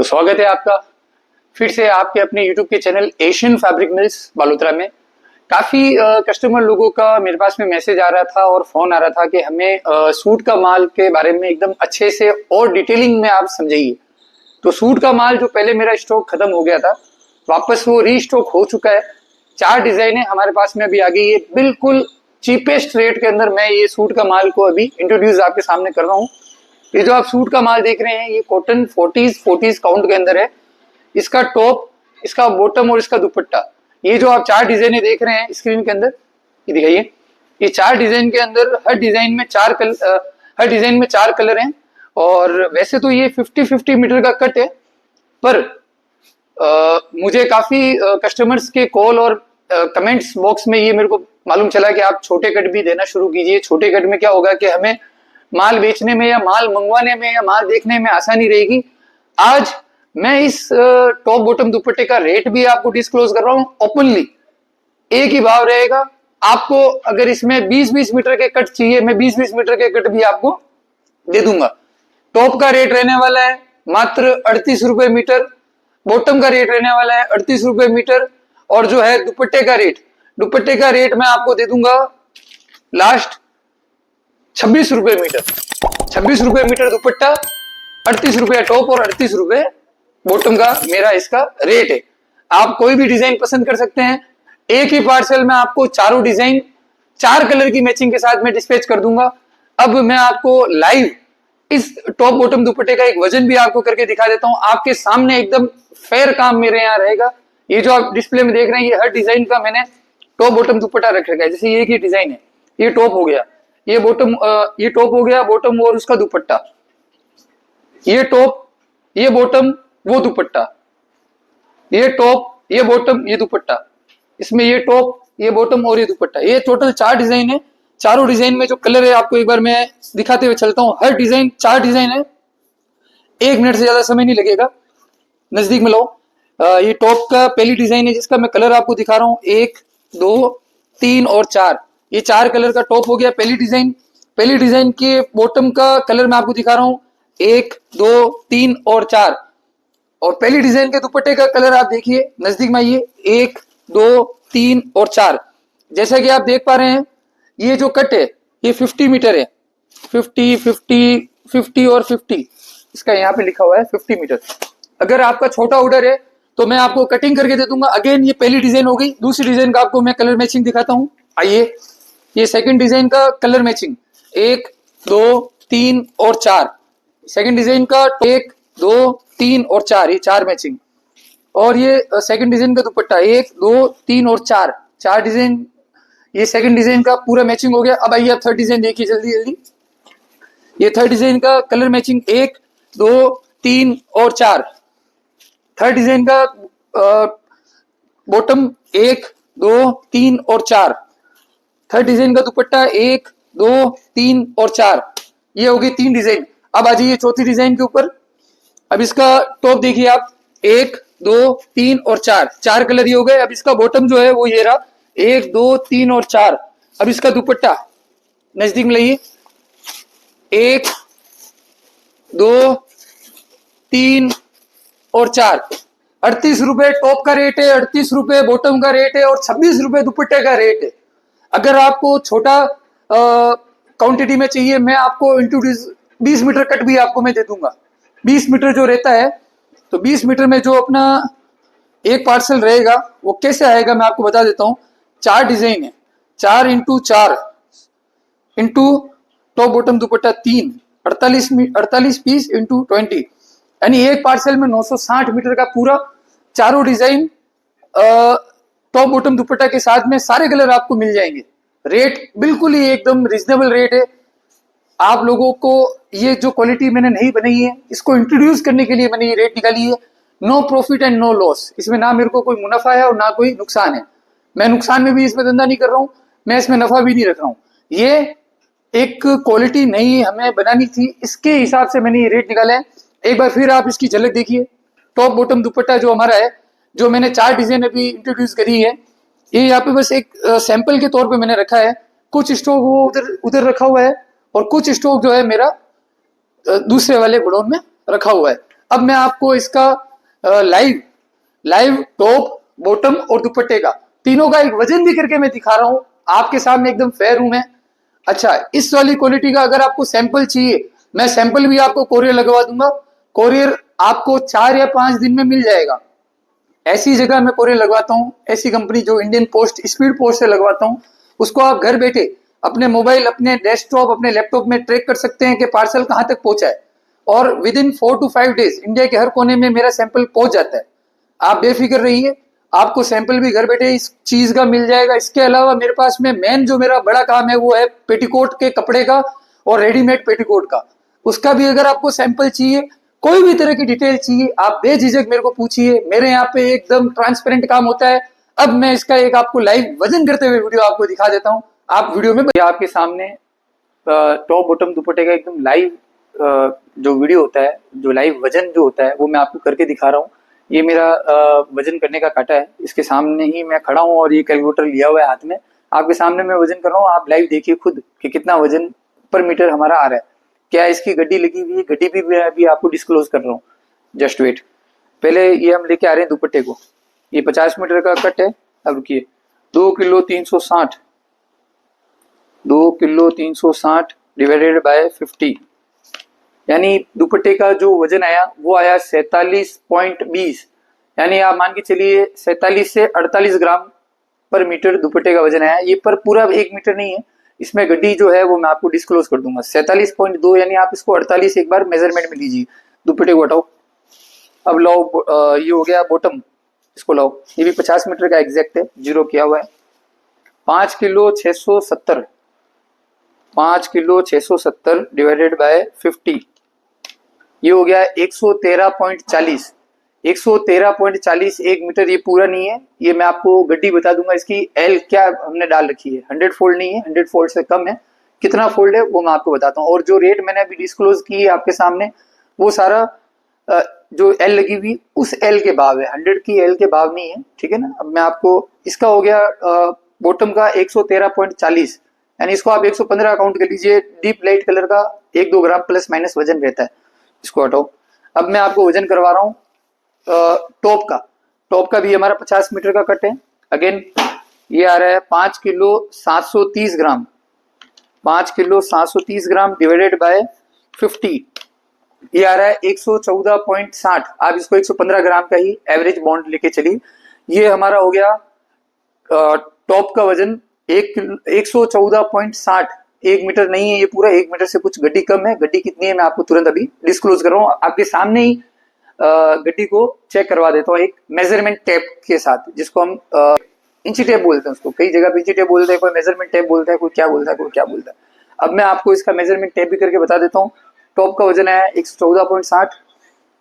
तो स्वागत है आपका फिर से आपके अपने YouTube के channel Asian fabric mills Balotra में। काफी कस्टमर लोगों का मेरे पास में मैसेज आ रहा था और फोन आ रहा था कि हमें सूट का माल के बारे में एकदम अच्छे से और डिटेलिंग में आप समझाइए। तो सूट का माल जो पहले मेरा स्टॉक खत्म हो गया था, वापस वो रीस्टॉक हो चुका है। 4 डिजाइनें हमारे पास में अभी आ गई है। बिल्कुल चीपेस्ट रेट के अंदर मैं ये सूट का माल को अभी इंट्रोड्यूस आपके सामने कर रहा हूँ। ये जो आप सूट का माल देख रहे हैं ये कॉटन 40s काउंट के अंदर है। इसका टॉप, इसका बॉटम और इसका दुपट्टा, ये जो आप 4 डिजाइनें देख रहे हैं स्क्रीन के अंदर, ये दिखाइए। ये 4 डिजाइन के अंदर हर डिजाइन में 4 कलर हैं। और वैसे तो ये 50-50 मीटर का कट है, पर मुझे काफी कस्टमर्स के कॉल और कमेंट्स बॉक्स में ये मेरे को मालूम चला कि आप छोटे कट भी देना शुरू कीजिए। छोटे कट में क्या होगा कि हमें माल बेचने में या माल मंगवाने में या माल देखने में आसानी रहेगी। आज मैं इस टॉप बॉटम दुपट्टे का रेट भी आपको डिस्क्लोज कर रहा हूं ओपनली। एक ही भाव रहेगा। आपको अगर इसमें 20-20 मीटर के कट चाहिए, मैं 20-20 मीटर के कट भी आपको दे दूंगा। टॉप का रेट रहने वाला है मात्र 38 रुपए मीटर, बॉटम का रेट रहने वाला है 38 रुपए मीटर, और जो है दुपट्टे का रेट मैं आपको दे दूंगा लास्ट 26 रुपए मीटर। 26 रुपए मीटर दुपट्टा, 38 रुपए टॉप और 38 रुपए बॉटम का मेरा इसका रेट है। आप कोई भी डिजाइन पसंद कर सकते हैं। एक ही पार्सल में आपको चारों डिजाइन 4 कलर की मैचिंग के साथ में डिस्पैच कर दूंगा। अब मैं आपको लाइव इस टॉप बॉटम दुपट्टे का एक वजन भी आपको करके दिखा देता हूं। आपके सामने एकदम फेयर काम मेरे यहाँ रहेगा। ये जो आप डिस्प्ले में देख रहे हैं ये हर डिजाइन का मैंने टॉप बॉटम दुपट्टा रख रखा है। जैसे ये एक ही डिजाइन है, ये टॉप हो गया, ये बॉटम, ये टॉप हो गया, बॉटम और उसका दुपट्टा, ये टॉप, ये बॉटम, वो दुपट्टा, ये टॉप, ये बॉटम, ये दुपट्टा, इसमें ये टॉप, ये बॉटम और ये दुपट्टा। ये टोटल 4 डिजाइन है। चारों डिजाइन में जो कलर है आपको एक बार मैं दिखाते हुए चलता हूं। हर डिजाइन 4 डिजाइन है। 1 मिनट से ज्यादा समय नहीं लगेगा। नजदीक में लो। ये टॉप का पहली डिजाइन है जिसका मैं कलर आपको दिखा रहा हूं। 1, 2, 3 और 4, ये 4 कलर का टॉप हो गया पहली डिजाइन के बॉटम का कलर मैं आपको दिखा रहा हूं। 1, 2, 3 और 4, और पहली डिजाइन के दुपट्टे का कलर आप देखिए, नजदीक में आइए। 1, 2, 3 और 4। जैसा कि आप देख पा रहे हैं ये जो कट है ये 50 मीटर है। 50, 50, 50 और 50, इसका यहाँ पे लिखा हुआ है 50 मीटर। अगर आपका छोटा ऑर्डर है तो मैं आपको कटिंग करके दे दूंगा। अगेन ये पहली डिजाइन हो गई। दूसरी डिजाइन का आपको मैं कलर मैचिंग दिखाता हूँ। आइए, ये सेकंड डिजाइन का कलर मैचिंग 1, 2, 3 और 4। सेकंड डिजाइन का 1, 2, 3 और 4, ये 4 मैचिंग। और ये सेकंड डिजाइन का दुपट्टा 1, 2, 3 और 4 डिजाइन। ये सेकंड डिजाइन का पूरा मैचिंग हो गया। अब आइए आप थर्ड डिजाइन देखिए जल्दी जल्दी। ये थर्ड डिजाइन का कलर मैचिंग 1, 2, 3 और 4। थर्ड डिजाइन का बॉटम 1, 2, 3 और 4। थर्ड डिजाइन का दुपट्टा 1, 2, 3 और 4। ये हो गई 3 डिजाइन। अब आ जाइए चौथी डिजाइन के ऊपर। अब इसका टॉप देखिए आप, 1, 2, 3 और 4 कलर ये हो गए। अब इसका बॉटम जो है वो ये रहा, 1, 2, 3 और 4। अब इसका दुपट्टा नजदीक में लाइए, 1, 2, 3 और 4। 38 रुपए टॉप का रेट है, 38 रुपए बॉटम का रेट है और 26 रुपए दुपट्टे का रेट है। अगर आपको छोटा क्वांटिटी में चाहिए, मैं आपको इंट्रोड्यूस 20 मीटर कट भी आपको मैं दे दूंगा। 20 मीटर जो रहता है, तो 20 मीटर में जो अपना एक पार्सल रहेगा वो कैसे आएगा मैं आपको बता देता हूँ। 4 डिजाइन है, 4 into 4 into top bottom dupatta 3, 48 piece into 20, यानी एक पार्सल में 960 मीटर का पूरा चारों डिजाइन टॉप बॉटम दुपट्टा के साथ में सारे कलर आपको मिल जाएंगे। रेट बिल्कुल ही एकदम रिजनेबल रेट है। आप लोगों को ये जो क्वालिटी मैंने नहीं बनाई है, इसको इंट्रोड्यूस करने के लिए मैंने ये रेट निकाली है। No profit and no loss. इसमें ना मेरे को कोई मुनाफा है और ना कोई नुकसान है। मैं नुकसान में भी इसमें धंधा नहीं कर रहा हूँ, मैं इसमें नफा भी नहीं रख रहा हूँ। ये एक क्वालिटी नहीं हमें बनानी थी, इसके हिसाब से मैंने ये रेट निकाला है। एक बार फिर आप इसकी झलक देखिए। टॉप बॉटम दुपट्टा जो हमारा है, जो मैंने 4 डिजाइन अभी इंट्रोड्यूस करी है, ये यहाँ पे बस एक सैंपल के तौर पे मैंने रखा है। कुछ स्टॉक वो उधर रखा हुआ है और कुछ स्टॉक जो है मेरा दूसरे वाले गोडाउन में रखा हुआ है। अब मैं आपको इसका लाइव टॉप, बॉटम और दुपट्टे का तीनों का एक वजन भी करके मैं दिखा रहा हूं आपके सामने, एकदम फेयर हूं मैं। अच्छा, इस वाली क्वालिटी का अगर आपको सैंपल चाहिए, मैं सैंपल भी आपको कोरियर लगवा दूंगा। कोरियर आपको 4 या 5 दिन में मिल जाएगा। ऐसी जगह मैं कोरियर लगवाता हूँ, ऐसी कंपनी जो इंडियन पोस्ट, स्पीड पोस्ट से लगवाता हूँ, उसको आप घर बैठे अपने मोबाइल, अपने डेस्कटॉप, अपने लैपटॉप में ट्रैक कर सकते हैं कि पार्सल कहां तक पहुंचा है, और with in 4 to 5 days India के हर कोने में मेरा सैंपल पहुंच जाता है। आप बेफिक्र रहिए, आपको सैंपल भी घर बैठे इस चीज का मिल जाएगा। इसके अलावा मेरे पास में मेन जो मेरा बड़ा काम है वो है पेटीकोट के कपड़े का और रेडीमेड पेटीकोट का। उसका भी अगर आपको सैंपल चाहिए, कोई भी तरह की डिटेल चाहिए, आप बेझिझक मेरे को पूछिए। मेरे यहाँ पे एकदम ट्रांसपेरेंट काम होता है। अब मैं इसका एक आपको लाइव वजन करते हुए वीडियो आपको दिखा देता हूँ। आप वीडियो में आपके सामने टॉप बॉटम दुपट्टे का एकदम लाइव जो वीडियो होता है, जो लाइव वजन जो होता है वो मैं आपको करके दिखा रहा हूँ। ये मेरा वजन करने का काटा है, इसके सामने ही मैं खड़ा हूँ और ये कैलकुलेटर लिया हुआ है हाथ में, आपके सामने मैं वजन कर रहा हूँ। आप लाइव देखिए खुद कि कितना वजन पर मीटर हमारा आ रहा है, क्या इसकी गड्डी लगी हुई है, गड्डी भी मैं अभी आपको डिस्क्लोज कर रहा हूँ। जस्ट वेट, पहले ये हम लेके आ रहे हैं दुपट्टे को। ये 50 मीटर का कट है। अब रुकिए, 2 किलो 360, 2 किलो 360 डिवाइडेड बाय 50, यानी दुपट्टे का जो वजन आया वो आया 47.20, यानी आप मान के चलिए 47 से 48 ग्राम पर मीटर दुपट्टे का वजन आया। ये पर पूरा 1 मीटर नहीं है, इसमें गड्डी जो है वो मैं आपको डिस्क्लोज कर दूंगा। 47.2, यानी आप इसको 48 एक बार मेजरमेंट में लीजिए। दुपट्टे को हटाओ। अब लाओ, ये हो गया बॉटम, इसको लाओ। ये भी 50 मीटर का एग्जैक्ट है, जीरो किया हुआ है। 5 किलो 670, 5 किलो 670 डिवाइडेड बाय 50, ये हो गया 113.40, 113.40 1 मीटर। ये पूरा नहीं है, ये मैं आपको गड्डी बता दूंगा। इसकी एल क्या हमने डाल रखी है, 100 फोल्ड नहीं है, 100 फोल्ड से कम है। कितना फोल्ड है वो मैं आपको बताता हूँ। और जो रेट मैंने अभी डिस्क्लोज की है आपके सामने, वो सारा जो एल लगी हुई उस एल के भाव है, 100 की एल के भाव नहीं है, ठीक है ना। अब मैं आपको, इसका हो गया बॉटम का 113.40, यानी इसको आप 115 काउंट कर लीजिए। डीप लाइट कलर का 1-2 ग्राम प्लस माइनस वजन रहता है। इसको हटाओ। अब मैं आपको वजन करवा रहा हूँ टॉप का। टॉप का भी हमारा 50 मीटर का कट है। अगेन ये आ रहा है 5 kilo 730 gram, 5 kilo 730 gram divided by 50, ये आ रहा है 114.60। आप इसको 115 ग्राम का ही एवरेज बॉन्ड लेके चलिए। ये हमारा हो गया टॉप का वजन 114.60, 1 मीटर नहीं है ये पूरा, 1 मीटर से कुछ गड्डी कम है। गड्डी कितनी है मैं आपको तुरंत अभी डिस्क्लोज कर रहा हूँ। आपके सामने ही गड्डी को चेक करवा देता हूँ एक मेजरमेंट टेप के साथ, जिसको हम इंची टेप बोलते हैं। उसको कई जगह पे इंची टेप बोलते हैं, कोई मेजरमेंट टेप बोलता है, कोई क्या बोलता है, कोई क्या बोलता है। अब मैं आपको इसका मेजरमेंट टेप भी करके बता देता हूँ। टॉप का वजन आया 114.60,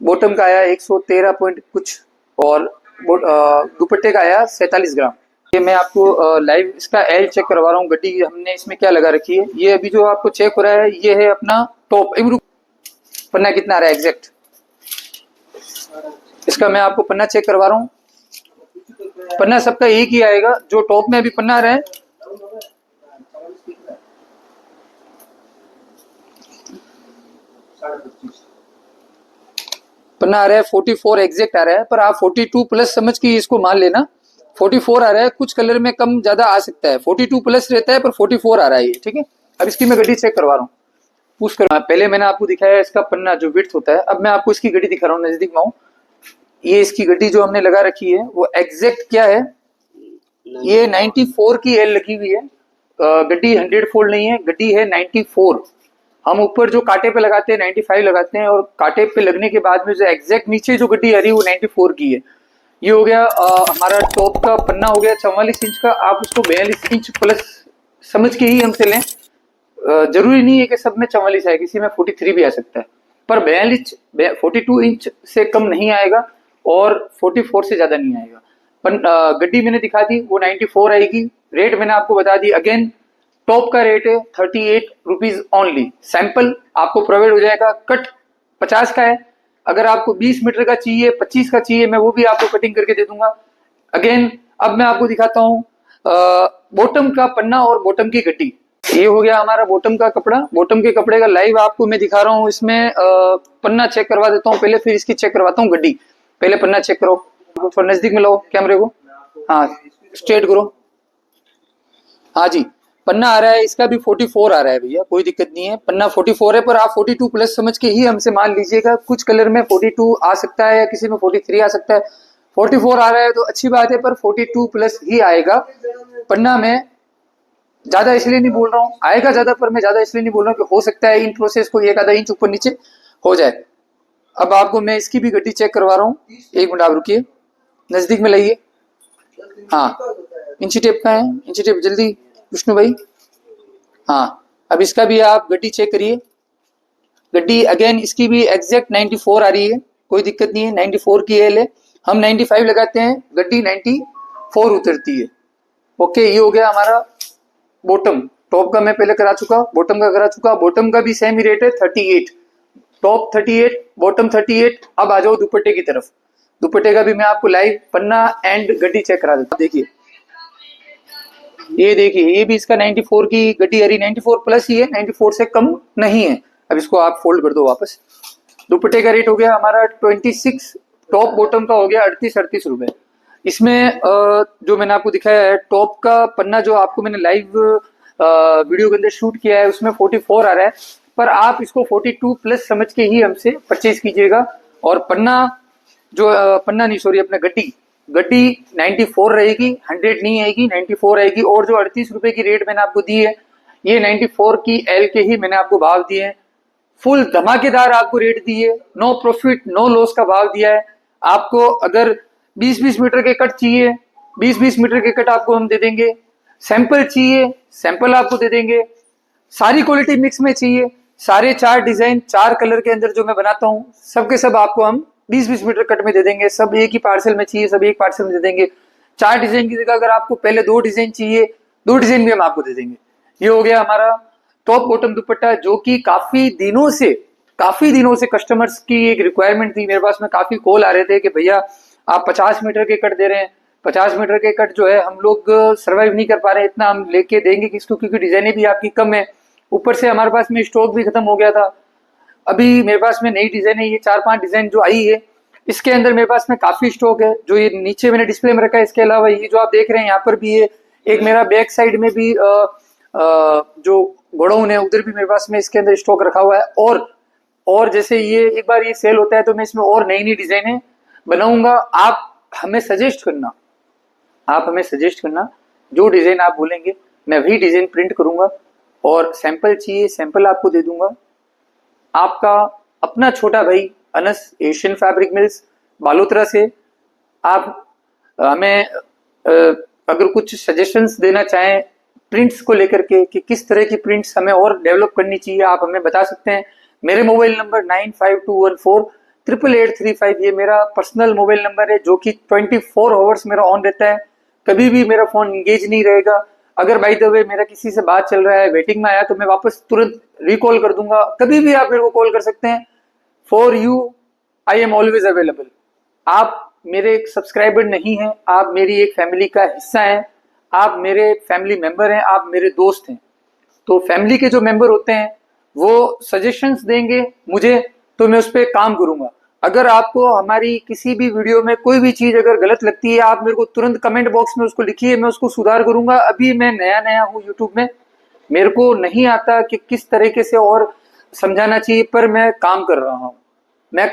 बॉटम का आया 113 पॉइंट कुछ, और दुपट्टे का आया 47 ग्राम। ये मैं आपको लाइव इसका एल चेक करवा रहा हूँ। गड्डी हमने इसमें क्या लगा रखी है, ये अभी जो आपको चेक हो रहा है ये है अपना टॉप। पन्ना कितना आ रहा है एग्जैक्ट, इसका मैं आपको पन्ना चेक करवा रहा हूँ। पन्ना सबका एक ही आएगा, जो टॉप में अभी पन्ना आ रहा है पन्ना आ रहा है 44 एग्जैक्ट आ रहा है, पर आप 42 प्लस समझ के इसको मान लेना। 44 आ रहा है, कुछ कलर में कम ज्यादा आ सकता है, 42 प्लस रहता है पर 44 आ रहा है ये, ठीक है। अब इसकी मैं गड्डी चेक करवा रहा हूँ, पूछ कर। पहले मैंने आपको दिखाया इसका पन्ना जो विड्थ होता है, अब मैं आपको इसकी गड्डी दिखा रहा हूँ, नजदीक में हूँ। ये इसकी गड्डी जो हमने लगा रखी है वो एग्जैक्ट क्या है, ये 94 की एल लगी हुई है। गड्डी 100 फोल्ड नहीं है, गड्डी है 94। हम ऊपर जो कांटे पे लगाते हैं 95 लगाते हैं, और कांटे पे लगने के बाद में जो एग्जैक्ट नीचे जो गड्डी आ रही है वो 94 की है। ये हो गया हमारा टॉप का पन्ना हो गया 44 इंच का। आप उसको 42 इंच प्लस समझ के ही हमसे लें। जरूरी नहीं है कि सब में 44 आए, किसी में 43 भी आ सकता है, पर 42 इंच से कम नहीं आएगा और 44 से ज्यादा नहीं आएगा। गड्डी मैंने दिखा दी, वो 94 आएगी। रेट मैंने आपको बता दी। अगेन टॉप का रेट है 38 रुपीज ओनली। सैंपल आपको प्रोवाइड हो जाएगा। कट 50 का है, अगर आपको 20 मीटर का चाहिए, 25 का चाहिए, मैं वो भी आपको कटिंग करके दे दूंगा। अगेन अब मैं आपको दिखाता हूँ बॉटम का पन्ना और बॉटम की गड्डी। ये हो गया हमारा बॉटम का कपड़ा। बॉटम के कपड़े का लाइव आपको मैं दिखा रहा हूँ। इसमें पन्ना चेक करवा देता हूँ पहले, फिर इसकी चेक करवाता हूँ गड्डी। पहले पन्ना चेक करो, थोड़ा नजदीक में लाओ कैमरे को, हाँ स्ट्रेट करो। हाँ जी, पन्ना आ रहा है इसका भी 44 आ रहा है भैया, कोई दिक्कत नहीं है। पन्ना 44 है, पर आप 42 प्लस समझ के ही हमसे मान लीजिएगा। कुछ कलर में 42 आ सकता है या किसी में 43 आ सकता है। 44 आ रहा है तो अच्छी बात है, पर 42 प्लस ही आएगा पन्ना में। ज्यादा इसलिए नहीं बोल रहा हूँ आएगा ज्यादा, पर मैं ज्यादा इसलिए नहीं बोल रहा हूँ कि हो सकता है इन प्रोसेस को 1 आधा इंच ऊपर नीचे हो जाए। अब आपको मैं इसकी भी गड्डी चेक करवा रहा हूँ, 1 मिनट आप रुकिए, नजदीक में लाइए। हाँ, इंची टेप का है, इंची टेप जल्दी विष्णु भाई। हाँ, अब इसका भी आप गड्डी चेक करिए। गड्डी अगेन इसकी भी एग्जैक्ट 94 आ रही है, कोई दिक्कत नहीं है। 94 की एल है, हम 95 लगाते हैं, गड्डी 94 उतरती है। ओके, ये हो गया हमारा बॉटम। टॉप का मैं पहले करा चुका, बॉटम का करा चुका। बॉटम का भी सेम ही रेट है 38, टॉप 38, बॉटम 38। अब आ जाओ दुपट्टे की तरफ। दुपट्टे का भी मैं आपको लाइव पन्ना एंड गड्डी चेक करा देता हूँ। देखिए, ये देखिए, ये भी इसका 94 की गड्डी आ रही, 94 प्लस ही है, 94 से कम नहीं है। अब इसको आप फोल्ड कर दो वापस। दुपट्टे का रेट हो गया हमारा 26, टॉप बॉटम का हो गया 38 रुपए। इसमें जो मैंने आपको दिखाया है टॉप का पन्ना, जो आपको मैंने लाइव वीडियो के अंदर शूट किया है, उसमें 44 आ रहा है, पर आप इसको 42 प्लस समझ के ही हमसे परचेज कीजिएगा। और पन्ना जो पन्ना नहीं सॉरी अपना गड्डी 94 रहेगी, 100 नहीं आएगी, 94 आएगी। और जो 38 रुपए की रेट मैंने आपको दी है, ये 94 की एल के ही मैंने आपको भाव दिए हैं। फुल धमाकेदार आपको रेट दिए, नो प्रॉफिट नो लॉस का भाव दिया है आपको। अगर 20-20 मीटर के कट चाहिए, 20-20 मीटर के कट आपको हम दे देंगे। सैंपल चाहिए, सैंपल आपको दे देंगे। सारी क्वालिटी मिक्स में चाहिए, सारे 4 डिजाइन 4 कलर के अंदर जो मैं बनाता हूँ, सबके सब आपको हम 20-20 मीटर कट में दे देंगे। सब एक ही पार्सल में चाहिए, सब एक पार्सल में दे देंगे। 4 डिजाइन की जगह अगर आपको पहले 2 डिजाइन चाहिए, 2 डिजाइन भी हम आपको दे देंगे। ये हो गया हमारा टॉप बॉटम दुपट्टा, जो कि काफी दिनों से कस्टमर्स की एक रिक्वायरमेंट थी। मेरे पास में काफी कॉल आ रहे थे कि भैया आप 50 मीटर के कट दे रहे हैं, 50 मीटर के कट जो है हम लोग सर्वाइव नहीं कर पा रहे, इतना हम लेके देंगे किसको, क्योंकि डिजाइने भी आपकी कम है। ऊपर से हमारे पास में स्टॉक भी खत्म हो गया था। अभी मेरे पास में नई डिजाइन है, ये 4-5 डिजाइन जो आई है, इसके अंदर मेरे पास में काफी स्टॉक है। जो ये नीचे मैंने डिस्प्ले में रखा है, इसके अलावा ये जो आप देख रहे हैं यहाँ पर भी है। एक मेरा बैक साइड में भी जो गोडाउन है, उधर भी मेरे पास में इसके अंदर स्टॉक रखा हुआ है। और जैसे ये एक बार ये सेल होता है तो मैं इसमें और नई डिजाइने बनाऊंगा। आप हमें सजेस्ट करना, जो डिजाइन आप बोलेंगे मैं वही डिजाइन प्रिंट करूंगा। और सैंपल चाहिए, सैंपल आपको दे दूंगा। आपका अपना छोटा भाई Anas, Asian fabric mills Balotra से। आप हमें अगर कुछ सजेशंस देना चाहें प्रिंट्स को लेकर के कि किस तरह की प्रिंट्स हमें और डेवलप करनी चाहिए, आप हमें बता सकते हैं। मेरे मोबाइल नंबर 9521488835, ये मेरा पर्सनल मोबाइल नंबर है, जो कि 24 आवर्स मेरा ऑन रहता है। कभी भी मेरा फोन इंगेज नहीं रहेगा। अगर बाय द वे मेरा किसी से बात चल रहा है, वेटिंग में आया, तो मैं वापस तुरंत रिकॉल कर दूंगा। कभी भी आप मेरे को कॉल कर सकते हैं। For you I am always available. आप मेरे एक सब्सक्राइबर नहीं हैं, आप मेरी एक फैमिली का हिस्सा हैं, आप मेरे फैमिली मेंबर हैं, आप मेरे दोस्त हैं। तो फैमिली के जो मेंबर होते हैं वो सजेशंस देंगे मुझे, तो मैं उस पर काम करूंगा। अगर आपको हमारी किसी भी वीडियो में कोई भी चीज अगर गलत लगती है, आप मेरे को तुरंत कमेंट बॉक्स में उसको लिखिए, मैं उसको सुधार करूंगा। अभी मैं नया हूँ यूट्यूब में, मेरे को नहीं आता कि किस तरीके से और समझाना चाहिए, पर मैं काम कर रहा हूँ। मैं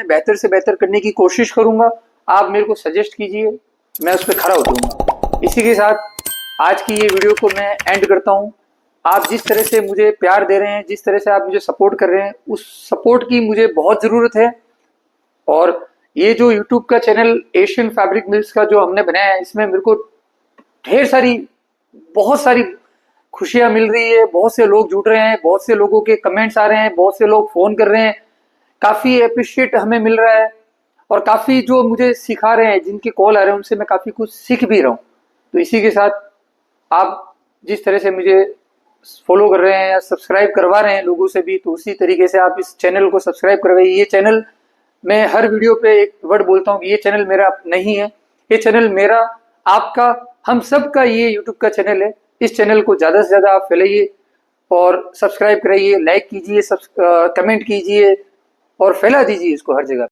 बेहतर से बेहतर करने की कोशिश करूंगा। आप मेरे को सजेस्ट कीजिए, मैं उस पर खरा उतरूंगा। इसी के साथ आज की ये वीडियो को मैं एंड करता हूँ। आप जिस तरह से मुझे प्यार दे रहे हैं, जिस तरह से आप मुझे सपोर्ट कर रहे हैं, उस सपोर्ट की मुझे बहुत ज़रूरत है। और ये जो यूट्यूब का चैनल एशियन फैब्रिक मिल्स का जो हमने बनाया है, इसमें मेरे को बहुत सारी खुशियां मिल रही है। बहुत से लोग जुड़ रहे हैं, बहुत से लोगों के कमेंट्स आ रहे हैं, बहुत से लोग फ़ोन कर रहे हैं, काफ़ी अप्रिशिएट हमें मिल रहा है। और काफ़ी जो मुझे सिखा रहे हैं, जिनके कॉल आ रहे हैं, उनसे मैं काफ़ी कुछ सीख भी रहा हूँ। तो इसी के साथ आप जिस तरह से मुझे फॉलो कर रहे हैं या सब्सक्राइब करवा रहे हैं लोगों से भी, तो उसी तरीके से आप इस चैनल को सब्सक्राइब करवाइए। ये चैनल, मैं हर वीडियो पे एक वर्ड बोलता हूँ कि ये चैनल मेरा नहीं है, ये चैनल मेरा, आपका, हम सब का ये यूट्यूब का चैनल है। इस चैनल को ज़्यादा से ज़्यादा आप फैलाइए और सब्सक्राइब कराइए, लाइक कीजिए, कमेंट कीजिए और फैला दीजिए इसको हर जगह।